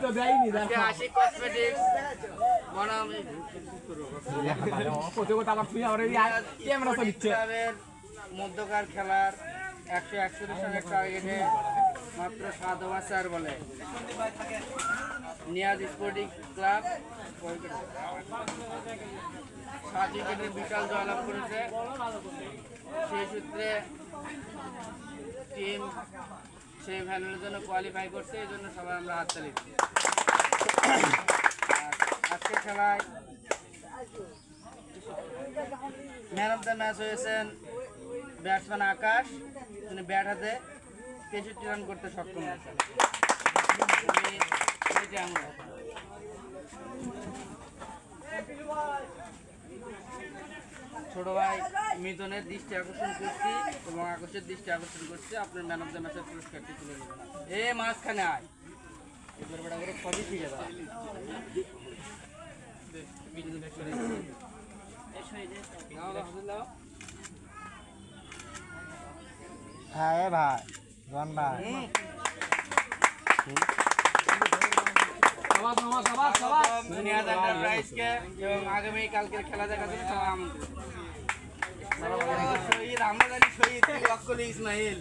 তো দেয়নি আশিক কসমেটিক্স বনাম কোথাও কোথাও আবার তুই আমার ক্যামেরা তো দিচ্ছে মধ্যকার খেলার 141 রানের টার্গেটে মাত্র 7 ওভার 4 বলে নিয়াজ স্পোর্টিং ক্লাব 7 উইকেটের বিশাল জয়লাভ করেছে। সেই সূত্রে টিম সেমিফাইনালের জন্য কোয়ালিফাই করছে, এই জন্য সবাই আমরা হাততালি দিচ্ছি। আজকের খেলায় ম্যান অফ দ্য ম্যাচ হয়েছেন ব্যাটসম্যান আকাশ। তিনি ব্যাট হাতে 63 রান করতে সক্ষম হয়েছেন। ছোট ভাই মিথুনের দৃষ্টি আকর্ষণ করছি এবং আকাশের দৃষ্টি আকর্ষণ করছি, আপনার ম্যান অফ দ্য ম্যাচের পুরস্কারটি তুলে দেবেন। এ মাঝখানে আয় এবার বেটা করে সবই ঠিক আছে। হ্যাঁ ভাই রন ভাই নিয়াজ এন্টারপ্রাইজকে এবং আগামী কালকের খেলা দেখার জন্য সবাই আমন্ত্রিত। শহীদ আমরা জানি শহীদ ইসমাইল।